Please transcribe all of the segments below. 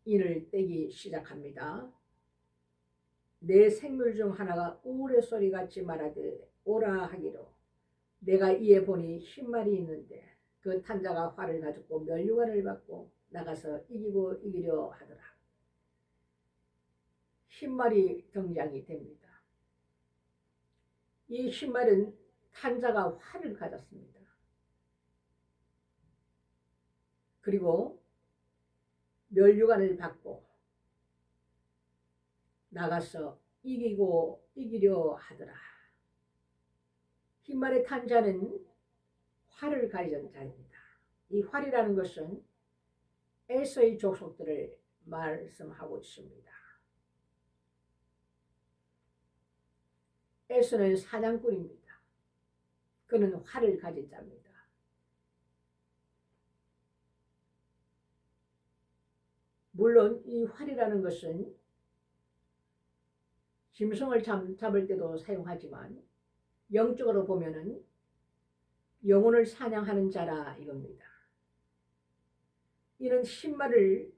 인을 떼기 시작합니다. 내 생물 중 하나가 우레소리 같이 말하되 오라 하기로 내가 이에 보니 10마리 있는데 그 탄자가 활을 가지고 면류관을 받고 나가서 이기고 이기려 하더라. 10마리 등장이 됩니다. 이 10마리는 탄자가 활을 가졌습니다. 그리고 면류관을 받고 나가서 이기고 이기려 하더라. 10마리 탄자는 활을 가진 자입니다. 이 활이라는 것은 에서의 족속들을 말씀하고 있습니다. 에서는 사냥꾼입니다. 그는 활을 가진 자입니다. 물론 이 활이라는 것은 짐승을 잡을 때도 사용하지만 영적으로 보면은 영혼을 사냥하는 자라 이겁니다. 이는 신발을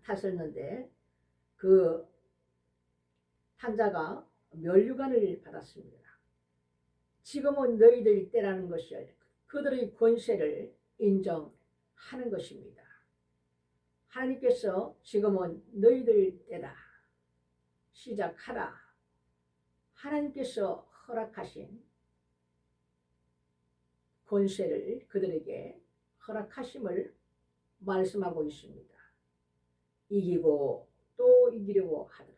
탔었는데 그 탄자가 면류관을 받았습니다. 지금은 너희들 때라는 것을 그들의 권세를 인정하는 것입니다. 하나님께서 지금은 너희들 때다. 시작하라. 하나님께서 허락하신 권세를 그들에게 허락하심을 말씀하고 있습니다. 이기고 또 이기려고 하더라.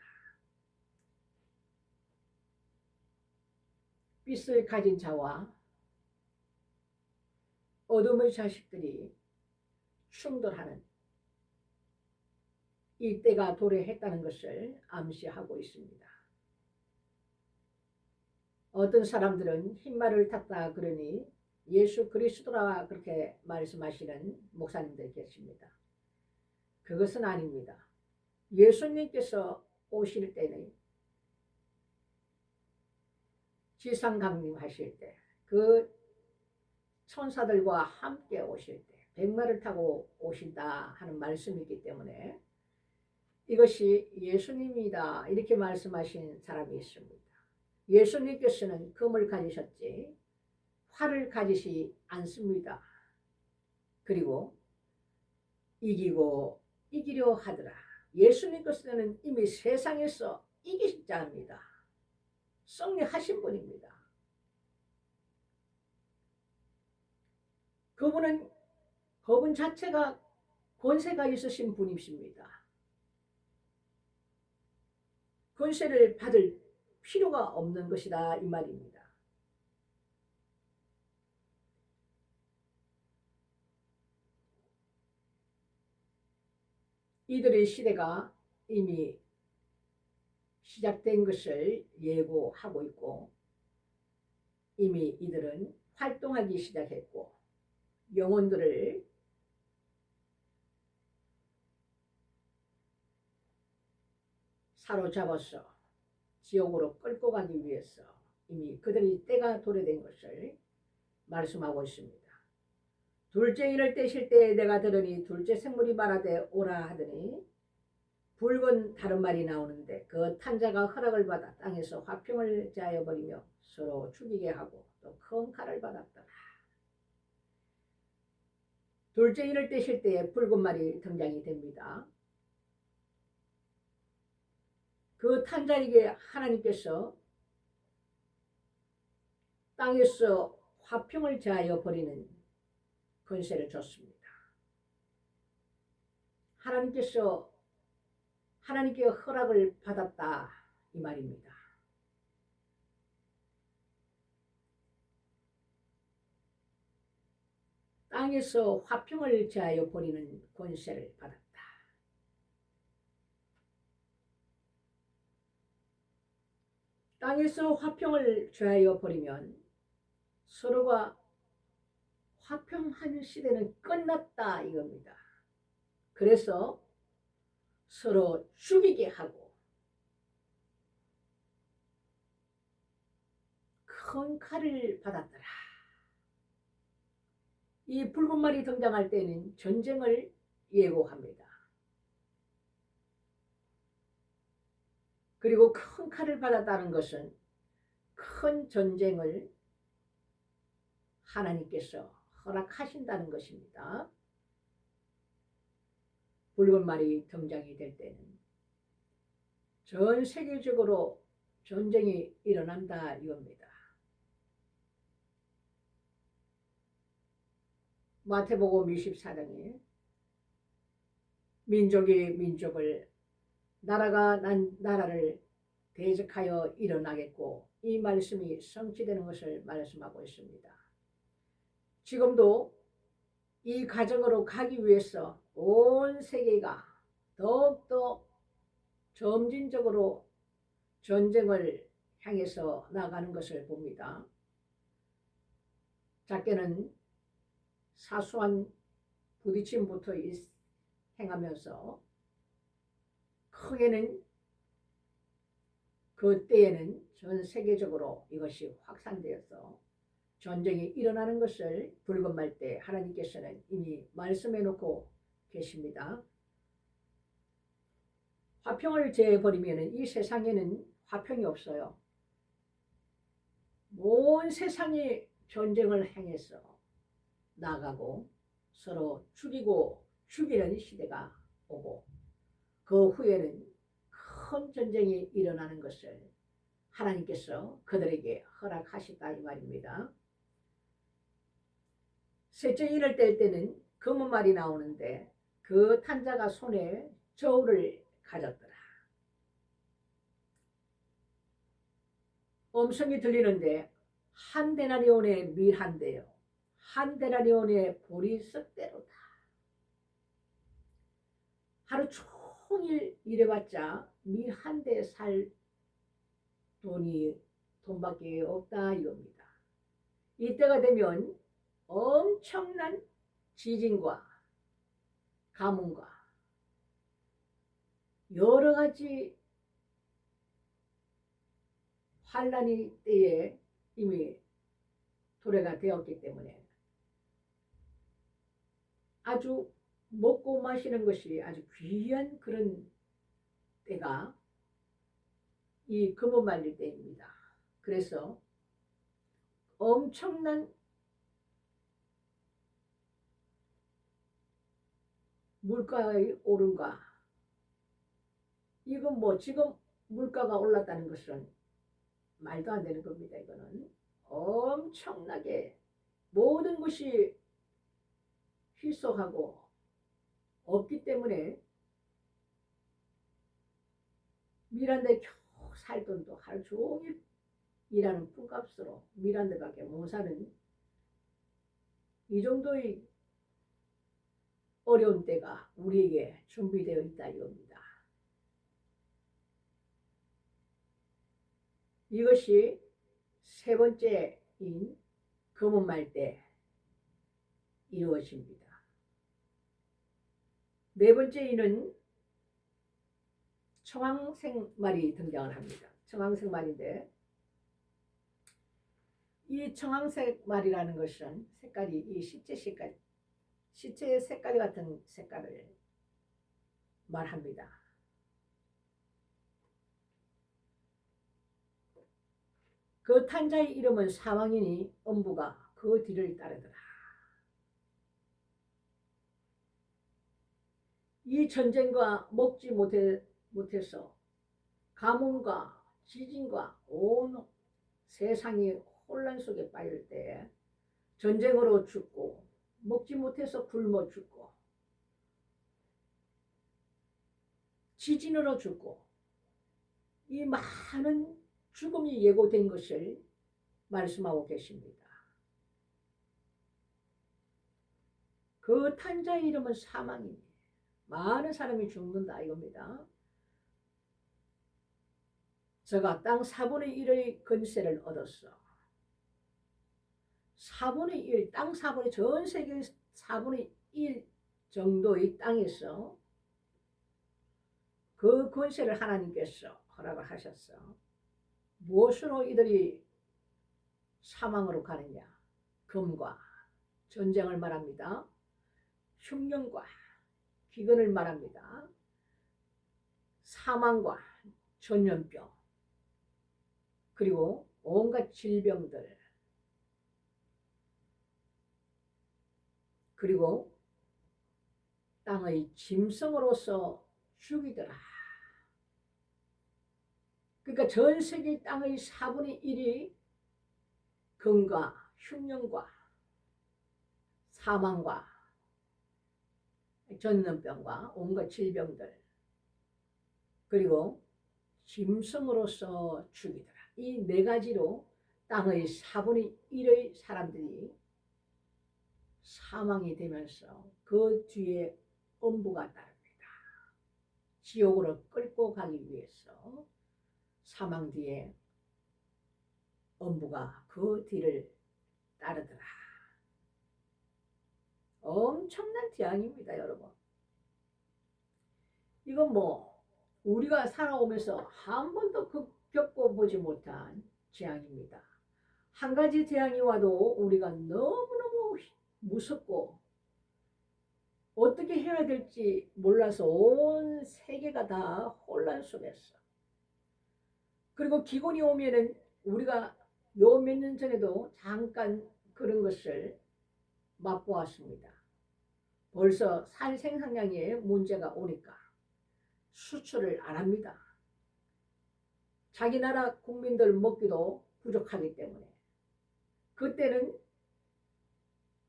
빛을 가진 자와 어둠의 자식들이 충돌하는 이 때가 도래했다는 것을 암시하고 있습니다. 어떤 사람들은 흰말을 탔다 그러니 예수 그리스도라 그렇게 말씀하시는 목사님들 계십니다. 그것은 아닙니다. 예수님께서 오실 때는 지상 강림하실 때 그 천사들과 함께 오실 때 백마를 타고 오신다 하는 말씀이기 때문에 이것이 예수님이다 이렇게 말씀하신 사람이 있습니다. 예수님께서는 금을 가지셨지 활을 가지시 않습니다. 그리고 이기고 이기려 하더라. 예수님께서는 이미 세상에서 이기신 자입니다. 승리하신 분입니다. 그분 자체가 권세가 있으신 분이십니다. 권세를 받을 필요가 없는 것이다 이 말입니다. 이들의 시대가 이미 시작된 것을 예고하고 있고 이미 이들은 활동하기 시작했고 영혼들을 사로잡아서 지옥으로 끌고 가기 위해서 이미 그들이 때가 도래된 것을 말씀하고 있습니다. 둘째 인을 떼실 때에 내가 들으니 둘째 생물이 말하되 오라 하더니 붉은 다른 말이 나오는데 그 탄자가 허락을 받아 땅에서 화평을 제하여 버리며 서로 죽이게 하고 또 큰 칼을 받았더라. 둘째 인을 떼실 때에 붉은 말이 등장이 됩니다. 그 탄자에게 하나님께서 땅에서 화평을 제하여 버리는 권세를 줬습니다. 하나님께 허락을 받았다 이 말입니다. 땅에서 화평을 제하여 버리는 권세를 받았다. 땅에서 화평을 제하여 버리면 서로가 화평한 시대는 끝났다 이겁니다. 그래서 서로 죽이게 하고 큰 칼을 받았더라. 이 붉은 말이 등장할 때는 전쟁을 예고합니다. 그리고 큰 칼을 받았다는 것은 큰 전쟁을 하나님께서 허락하신다는 것입니다. 붉은 말이 등장이 될 때는 전 세계적으로 전쟁이 일어난다 이겁니다. 마태복음 24장에 민족이 민족을 나라가 나라를 대적하여 일어나겠고 이 말씀이 성취되는 것을 말씀하고 있습니다. 지금도 이 과정으로 가기 위해서 온 세계가 더욱더 점진적으로 전쟁을 향해서 나가는 것을 봅니다. 작게는 사소한 부딪힘부터 행하면서 크게는 그때에는 전 세계적으로 이것이 확산되어서 전쟁이 일어나는 것을 붉은 말 때 하나님께서는 이미 말씀해 놓고 계십니다. 화평을 재버리면 이 세상에는 화평이 없어요. 온 세상이 전쟁을 향해서 나가고 서로 죽이고 죽이는 시대가 오고 그 후에는 큰 전쟁이 일어나는 것을 하나님께서 그들에게 허락하셨다 이 말입니다. 셋째 일을 뗄 때는 검은 말이 나오는데 그 탄자가 손에 저울을 가졌더라. 음성이 들리는데 한 데나리온의 밀 한 대요. 한 데나리온의 보리 썩대로다. 하루 종일 일해봤자 밀 한 대 살 돈밖에 없다 이겁니다. 이때가 되면 엄청난 지진과 가뭄과 여러 가지 환란이 때에 이미 도래가 되었기 때문에 아주 먹고 마시는 것이 아주 귀한 그런 때가 이 금은 말릴 때입니다. 그래서 엄청난 물가의 오름과 이건 뭐 지금 물가가 올랐다는 것은 말도 안 되는 겁니다. 이거는 엄청나게 모든 것이 희소하고 없기 때문에 밀 한 대 겨우 살 돈도 하루 종일 일하는 품값으로 밀 한 대밖에 못 사는 이 정도의 어려운 때가 우리에게 준비되어 있다 이겁니다. 이것이 세 번째인 검은 말 때 이루어집니다. 네 번째 이는 청황색 말이 등장을 합니다. 청황색 말인데 이 청황색 말이라는 것은 색깔이 이 시체의 색깔 같은 색깔을 말합니다. 그 탄자의 이름은 사망이니 음부가 그 뒤를 따르더라. 이 전쟁과 먹지 못해서 가뭄과 지진과 온 세상이 혼란 속에 빠질 때 전쟁으로 죽고 먹지 못해서 굶어 죽고 지진으로 죽고 이 많은 죽음이 예고된 것을 말씀하고 계십니다. 그 탄자의 이름은 사망입니다. 많은 사람이 죽는다 이겁니다. 저가 땅 4분의 1의 건세를 얻었어. 4분의 1, 땅 4분의, 전 세계 4분의 1 정도의 땅에서 그 권세를 하나님께서 허락을 하셨어. 무엇으로 이들이 사망으로 가느냐? 금과 전쟁을 말합니다. 흉년과 기근을 말합니다. 사망과 전염병, 그리고 온갖 질병들, 그리고 땅의 짐승으로서 죽이더라. 그러니까 전 세계 땅의 4분의 1이 금과 흉년과 사망과 전염병과 온갖 질병들, 그리고 짐승으로서 죽이더라. 이 네 가지로 땅의 4분의 1의 사람들이 사망이 되면서 그 뒤에 엄부가 따릅니다. 지옥으로 끌고 가기 위해서 사망 뒤에 엄부가 그 뒤를 따르더라. 엄청난 재앙입니다, 여러분. 이건 뭐 우리가 살아오면서 한 번도 겪어보지 못한 재앙입니다. 한 가지 재앙이 와도 우리가 너무너무 무섭고 어떻게 해야 될지 몰라서 온 세계가 다 혼란 속에서, 그리고 기근이 오면은 우리가 요 몇 년 전에도 잠깐 그런 것을 맛보았습니다. 벌써 산 생산량에 문제가 오니까 수출을 안 합니다. 자기 나라 국민들 먹기도 부족하기 때문에. 그때는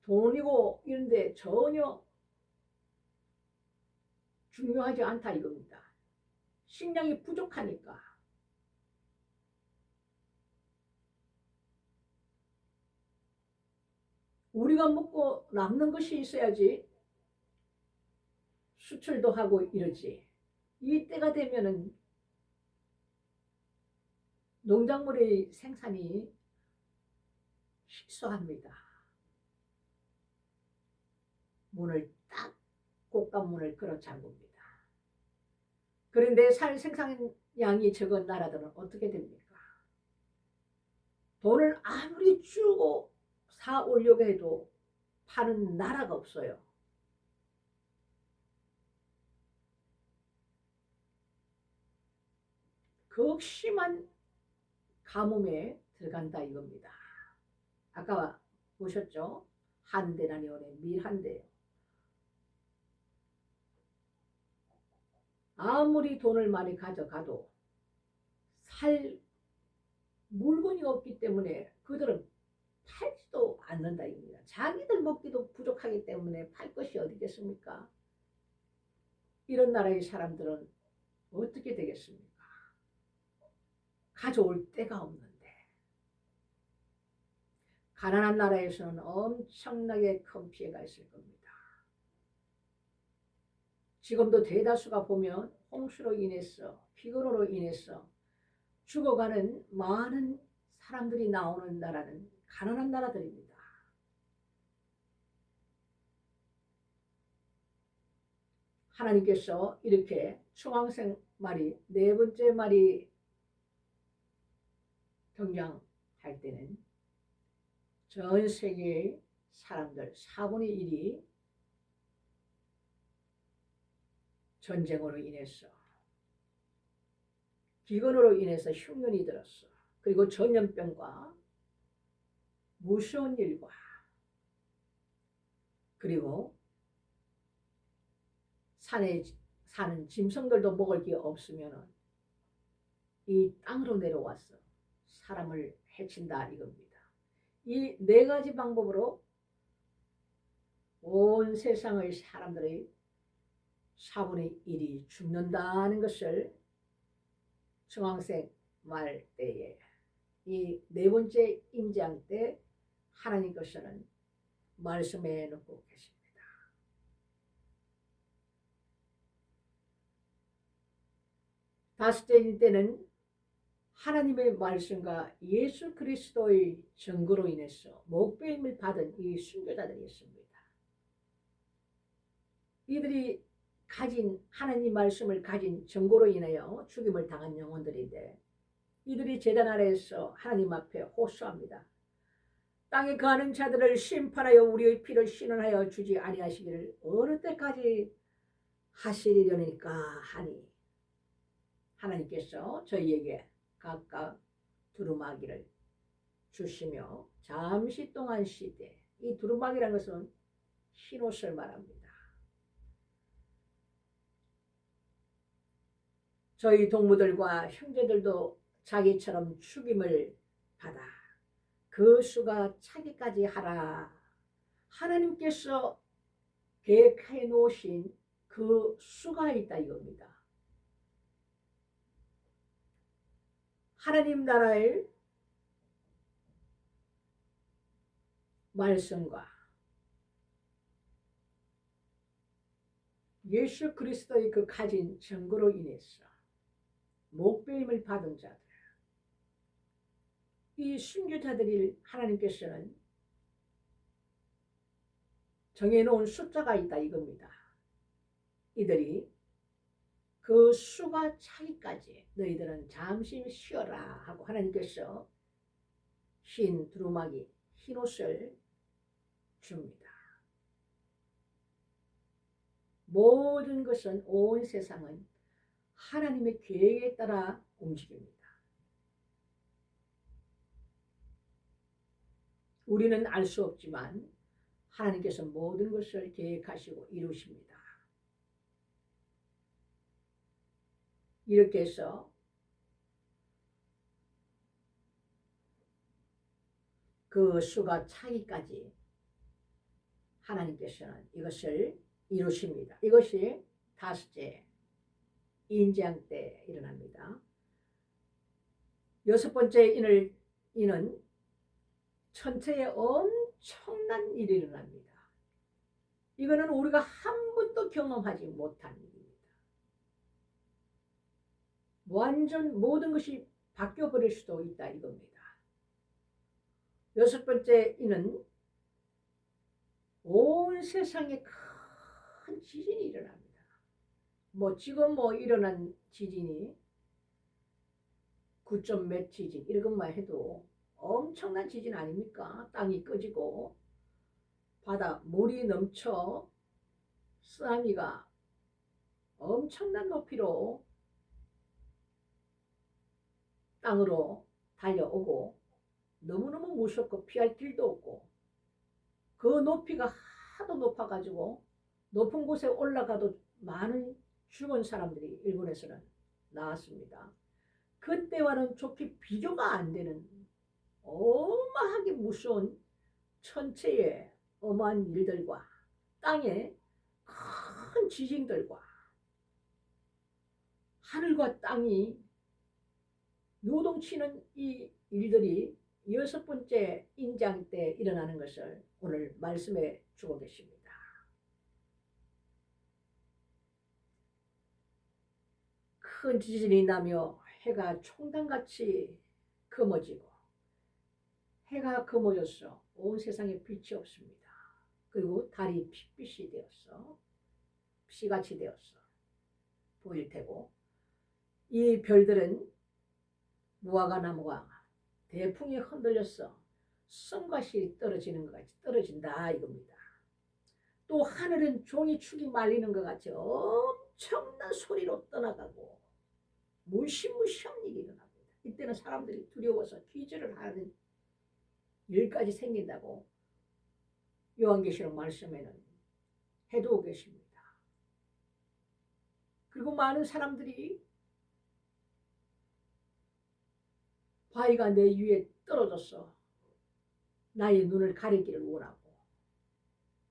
돈이고 이런데 전혀 중요하지 않다 이겁니다. 식량이 부족하니까. 우리가 먹고 남는 것이 있어야지 수출도 하고 이러지. 이 때가 되면은 농작물의 생산이 실수합니다. 문을 딱 곡간문을 걸어 잠굽니다. 그런데 생산량이 적은 나라들은 어떻게 됩니까? 돈을 아무리 주고 사 오려고 해도 파는 나라가 없어요. 극심한 가뭄에 들어간다 이겁니다. 아까 보셨죠? 한대라니 오네 밀한대요. 아무리 돈을 많이 가져가도 살 물건이 없기 때문에 그들은 팔지도 않는다 이겁니다. 자기들 먹기도 부족하기 때문에 팔 것이 어디겠습니까? 이런 나라의 사람들은 어떻게 되겠습니까? 가져올 데가 없는데. 가난한 나라에서는 엄청나게 큰 피해가 있을 겁니다. 지금도 대다수가 보면 홍수로 인해서, 비근으로 인해서 죽어가는 많은 사람들이 나오는 나라는 가난한 나라들입니다. 하나님께서 이렇게 중앙생 말이 네 번째 말이 등장할 때는 전 세계의 사람들 4분의 1이 전쟁으로 인해서, 기근으로 인해서 흉년이 들었어. 그리고 전염병과 무서운 일과, 그리고 산에 사는 짐승들도 먹을 게 없으면 이 땅으로 내려와서 사람을 해친다 이겁니다. 이 네 가지 방법으로 온 세상의 사람들의 4분의 1이 죽는다는 것을 중앙생 말 때에 이 네 번째 임장 때 하나님께서는 말씀해 놓고 계십니다. 다섯째 때는 하나님의 말씀과 예수 그리스도의 증거로 인해서 목배임을 받은 이 순교자들이 있습니다. 이들이 가진 하나님 말씀을 가진 증거로 인하여 죽임을 당한 영혼들인데, 이들이 제단 아래에서 하나님 앞에 호소합니다. 땅에 거하는 자들을 심판하여 우리의 피를 신원하여 주지 아니하시기를 어느 때까지 하시리려니까 하니, 하나님께서 저희에게 각각 두루마기를 주시며 잠시 동안 쉬되, 이 두루마기라는 것은 흰옷을 말합니다. 저희 동무들과 형제들도 자기처럼 죽임을 받아 그 수가 차기까지 하라. 하나님께서 계획해 놓으신 그 수가 있다 이겁니다. 하나님 나라의 말씀과 예수 그리스도의 그 가진 증거로 인해서 목배임을 받은 자들, 이 순교자들이 하나님께서는 정해놓은 숫자가 있다 이겁니다. 이들이 그 수가 차기까지 너희들은 잠시 쉬어라 하고 하나님께서 흰 두루마기, 흰옷을 줍니다. 모든 것은, 온 세상은 하나님의 계획에 따라 움직입니다. 우리는 알 수 없지만 하나님께서 모든 것을 계획하시고 이루십니다. 이렇게 해서 그 수가 차기까지 하나님께서는 이것을 이루십니다. 이것이 다섯째 인장 때 일어납니다. 여섯 번째 이는 천체에 엄청난 일이 일어납니다. 이거는 우리가 한 번도 경험하지 못한 일입니다. 완전 모든 것이 바뀌어버릴 수도 있다 이겁니다. 여섯 번째 이는 온 세상에 큰 지진이 일어납니다. 지금 일어난 지진이 9점 몇 지진 이런 것만 해도 엄청난 지진 아닙니까? 땅이 꺼지고 바다 물이 넘쳐 쓰나미가 엄청난 높이로 땅으로 달려오고 너무너무 무섭고 피할 길도 없고, 그 높이가 하도 높아가지고 높은 곳에 올라가도 많은 죽은 사람들이 일본에서는 나왔습니다. 그때와는 좋게 비교가 안 되는 어마하게 무서운 천체의 어마한 일들과 땅의 큰 지진들과 하늘과 땅이 요동치는 이 일들이 여섯 번째 인장 때 일어나는 것을 오늘 말씀해 주고 계십니다. 큰 지진이 나며 해가 총단같이 검어지고, 해가 검어져서 온 세상에 빛이 없습니다. 그리고 달이 핏빛이 되었어 피같이 되었어 보일 테고, 이 별들은 무화과 나무가 대풍이 흔들려서 성과시 떨어지는 것 같이 떨어진다 이겁니다. 또 하늘은 종이 축이 말리는 것 같이 엄청난 소리로 떠나가고 무시무시한 일이 일어납니다. 이때는 사람들이 두려워서 기절을 하는 일까지 생긴다고 요한계시록 말씀에는 해두고 계십니다. 그리고 많은 사람들이 바위가 내 위에 떨어져서 나의 눈을 가리기를 원하고,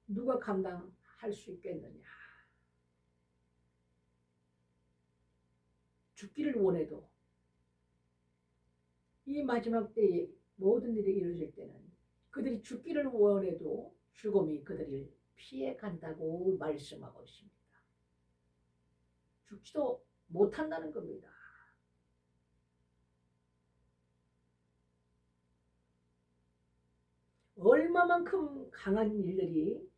누가 감당할 수 있겠느냐. 죽기를 원해도 이 마지막 때에 모든 일이 이루어질 때는 그들이 죽기를 원해도 죽음이 그들을 피해 간다고 말씀하고 있습니다. 죽지도 못한다는 겁니다. 얼마만큼 강한 일들이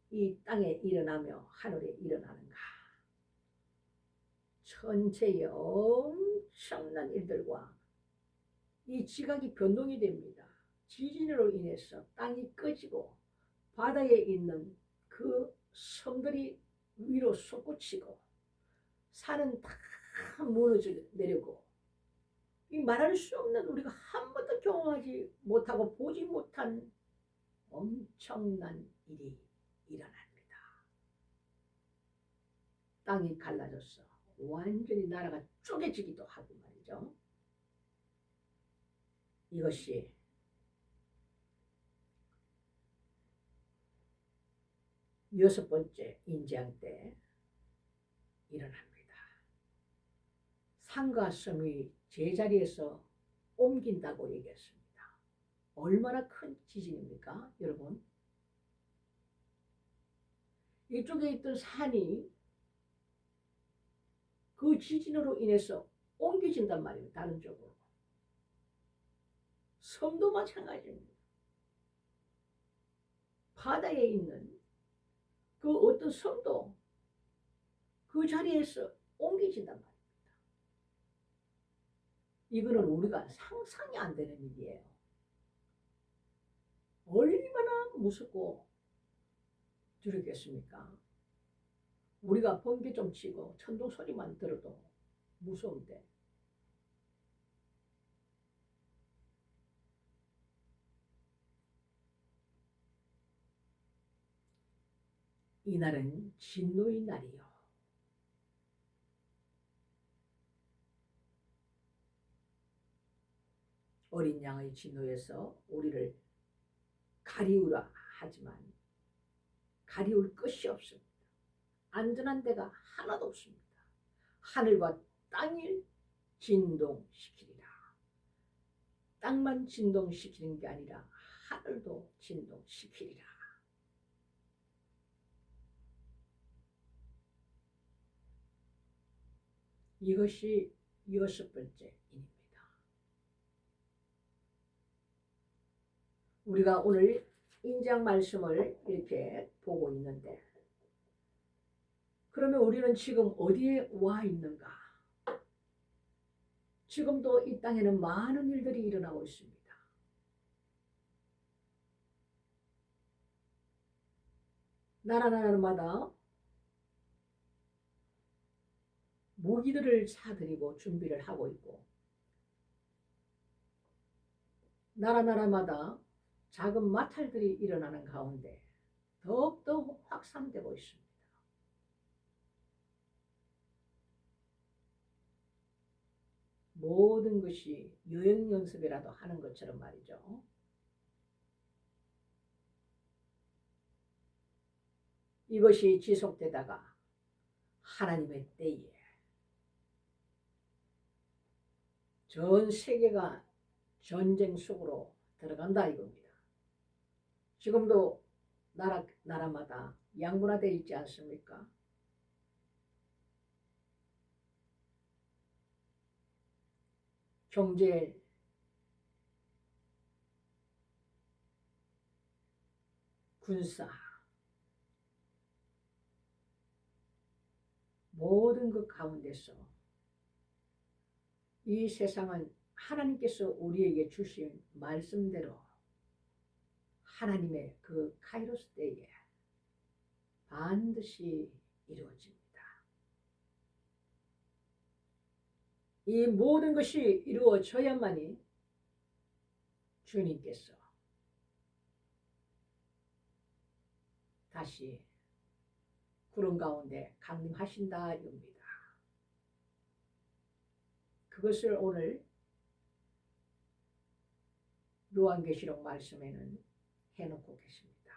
이 땅에 일어나며 하늘에 일어나는가. 천체의 엄청난 일들과 이 지각이 변동이 됩니다. 지진으로 인해서 땅이 꺼지고 바다에 있는 그 섬들이 위로 솟구치고 산은 다 다 무너져 내리고 이 말할 수 없는 우리가 한 번도 경험하지 못하고 보지 못한 엄청난 일이 일어납니다. 땅이 갈라졌어. 완전히 나라가 쪼개지기도 하고 말이죠. 이것이 여섯 번째 인재앙 때 일어납니다. 산과 섬이 제자리에서 옮긴다고 얘기했습니다. 얼마나 큰 지진입니까, 여러분? 이쪽에 있던 산이 그 지진으로 인해서 옮겨진단 말이에요. 다른 쪽으로. 섬도 마찬가지입니다. 바다에 있는 그 어떤 섬도 그 자리에서 옮겨진단 말입니다. 이거는 우리가 상상이 안 되는 일이에요. 얼마나 무섭고 두렵겠습니까? 우리가 번개 좀 치고 천둥 소리만 들어도 무서운데 이날은 진노의 날이요. 어린 양의 진노에서 우리를 가리우라 하지만 가리울 것이 없습니다. 안전한 데가 하나도 없습니다. 하늘과 땅을 진동시키리라. 땅만 진동시키는 게 아니라 하늘도 진동시키리라. 이것이 여섯 번째 인입니다. 우리가 오늘 인장 말씀을 이렇게 보고 있는데 그러면 우리는 지금 어디에 와 있는가? 지금도 이 땅에는 많은 일들이 일어나고 있습니다. 나라마다 무기들을 사들이고 준비를 하고 있고 나라마다 작은 마찰들이 일어나는 가운데 더욱더 확산되고 있습니다. 모든 것이 여행 연습이라도 하는 것처럼 말이죠. 이것이 지속되다가 하나님의 때에 전 세계가 전쟁 속으로 들어간다 이겁니다. 지금도 나라마다 양분화되어 있지 않습니까? 경제, 군사, 모든 것 가운데서 이 세상은 하나님께서 우리에게 주신 말씀대로 하나님의 그 카이로스 때에 반드시 이루어집니다. 이 모든 것이 이루어져야만이 주님께서 다시 구름 가운데 강림하신다 이겁니다. 그것을 오늘 요한계시록 말씀에는 해놓고 계십니다.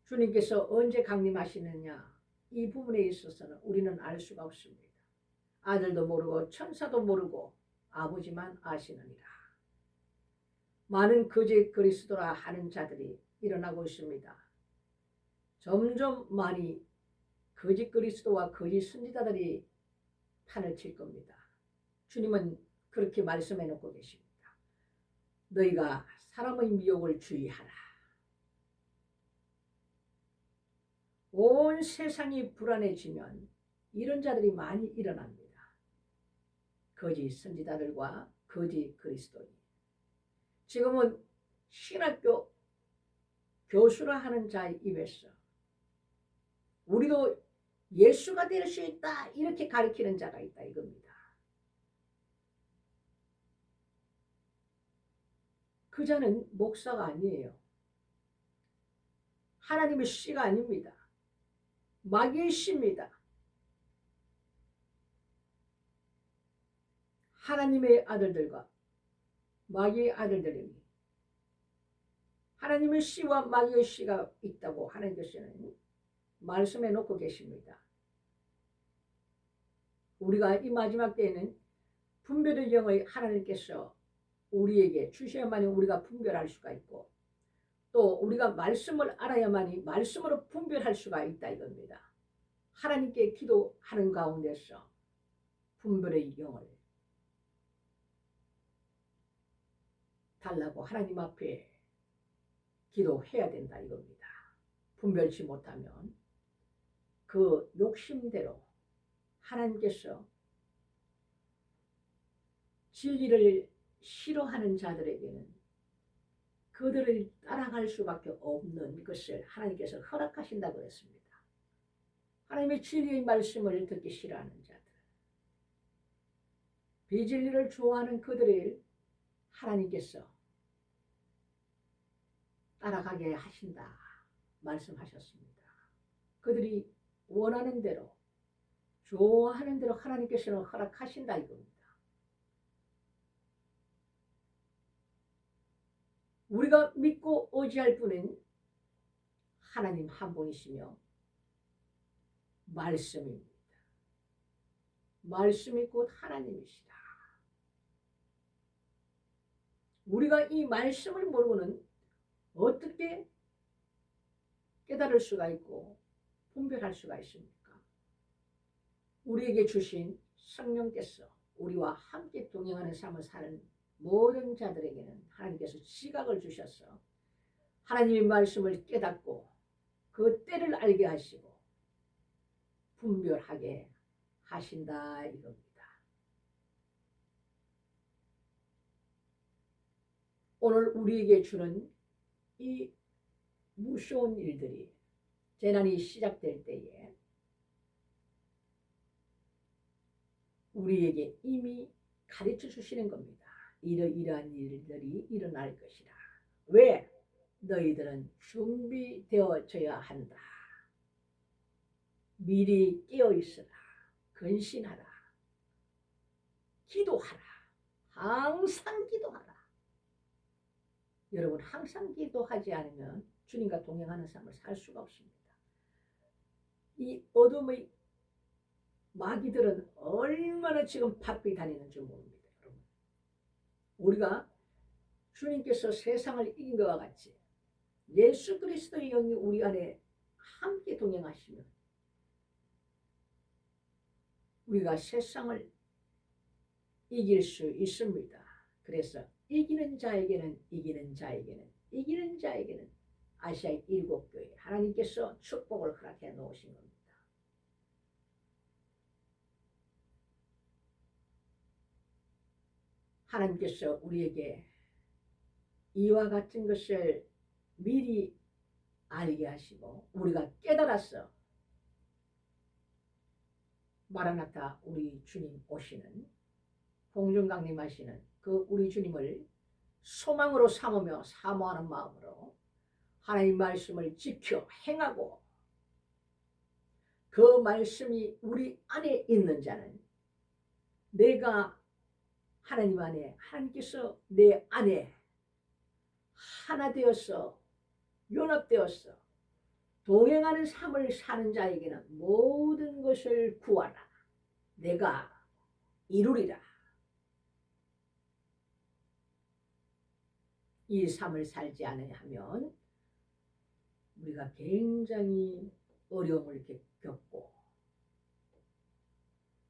주님께서 언제 강림하시느냐 이 부분에 있어서는 우리는 알 수가 없습니다. 아들도 모르고 천사도 모르고 아버지만 아시느니라. 많은 거짓 그리스도라 하는 자들이 일어나고 있습니다. 점점 많이 거짓 그리스도와 거짓 선지자들이 판을 칠 겁니다. 주님은 그렇게 말씀해 놓고 계십니다. 너희가 사람의 미혹을 주의하라. 온 세상이 불안해지면 이런 자들이 많이 일어납니다. 거짓 선지자들과 거짓 그리스도인. 지금은 신학교 교수라 하는 자의 입에서 우리도 예수가 될 수 있다 이렇게 가르치는 자가 있다 이겁니다. 그 자는 목사가 아니에요. 하나님의 씨가 아닙니다. 마귀의 씨입니다. 하나님의 아들들과 마귀의 아들들이 하나님의 씨와 마귀의 씨가 있다고 하나님께서는 말씀해 놓고 계십니다. 우리가 이 마지막 때에는 분별의 영의 하나님께서 우리에게 주셔야만이 우리가 분별할 수가 있고 또 우리가 말씀을 알아야만이 말씀으로 분별할 수가 있다 이겁니다. 하나님께 기도하는 가운데서 분별의 영을 달라고 하나님 앞에 기도해야 된다 이겁니다. 분별치 못하면 그 욕심대로 하나님께서 진리를 싫어하는 자들에게는 그들을 따라갈 수밖에 없는 것을 하나님께서 허락하신다고 했습니다. 하나님의 진리의 말씀을 듣기 싫어하는 자들, 비진리를 좋아하는 그들을 하나님께서 따라가게 하신다 말씀하셨습니다. 그들이 원하는 대로 좋아하는 대로 하나님께서는 허락하신다 이겁니다. 우리가 믿고 의지할 분은 하나님 한 분이시며 말씀입니다. 말씀이 곧 하나님이시다. 우리가 이 말씀을 모르고는 어떻게 깨달을 수가 있고 분별할 수가 있습니까? 우리에게 주신 성령께서 우리와 함께 동행하는 삶을 사는 모든 자들에게는 하나님께서 지각을 주셔서 하나님의 말씀을 깨닫고 그 때를 알게 하시고 분별하게 하신다 이겁니다. 오늘 우리에게 주는 이 무서운 일들이 재난이 시작될 때에 우리에게 이미 가르쳐 주시는 겁니다. 이러이러한 일들이 일어날 것이라. 왜? 너희들은 준비되어져야 한다. 미리 깨어있으라. 근신하라. 기도하라. 항상 기도하라. 여러분 항상 기도하지 않으면 주님과 동행하는 삶을 살 수가 없습니다. 이 어둠의 마귀들은 얼마나 지금 바삐 다니는 줄 모릅니다. 여러분. 우리가 주님께서 세상을 이긴 것과 같이 예수 그리스도의 영이 우리 안에 함께 동행하시면 우리가 세상을 이길 수 있습니다. 그래서 이기는 자에게는 아시아의 7교회 하나님께서 축복을 허락해 놓으신 겁니다. 하나님께서 우리에게 이와 같은 것을 미리 알게 하시고 우리가 깨달아서 마라나타 우리 주님 오시는 공중강림하시는 그 우리 주님을 소망으로 삼으며 사모하는 마음으로 하나님 말씀을 지켜 행하고 그 말씀이 우리 안에 있는 자는 내가 하나님 안에 하나님께서 내 안에 하나 되어서 연합되어서 동행하는 삶을 사는 자에게는 모든 것을 구하라. 내가 이루리라. 이 삶을 살지 않으려 하면 우리가 굉장히 어려움을 겪고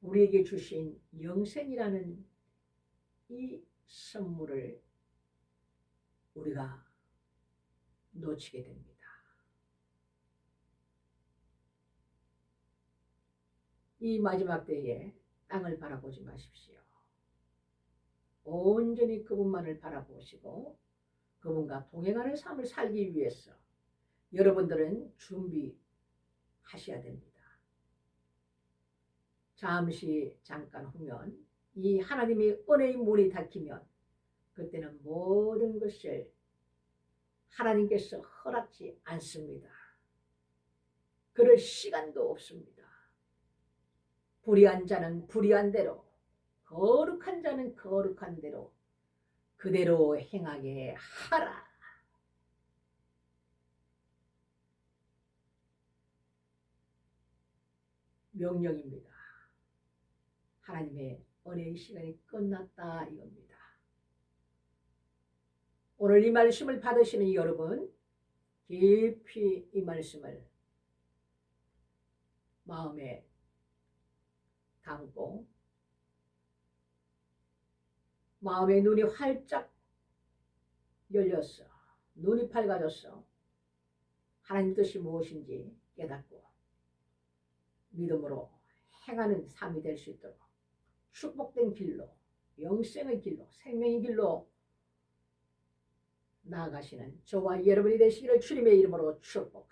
우리에게 주신 영생이라는 이 선물을 우리가 놓치게 됩니다. 이 마지막 때에 땅을 바라보지 마십시오. 온전히 그분만을 바라보시고 그분과 동행하는 삶을 살기 위해서 여러분들은 준비하셔야 됩니다. 잠깐 후면 이 하나님의 은혜의 문이 닫히면 그때는 모든 것을 하나님께서 허락지 않습니다. 그럴 시간도 없습니다. 불의한 자는 불의한 대로, 거룩한 자는 거룩한 대로 그대로 행하게 하라. 명령입니다. 하나님의 은혜의 시간이 끝났다 이겁니다. 오늘 이 말씀을 받으시는 여러분, 깊이 이 말씀을 마음에 담고 마음의 눈이 활짝 열렸어. 눈이 밝아졌어. 하나님 뜻이 무엇인지 깨닫고 믿음으로 행하는 삶이 될 수 있도록 축복된 길로, 영생의 길로, 생명의 길로 나아가시는 저와 여러분이 되시기를 주님의 이름으로 축복합니다.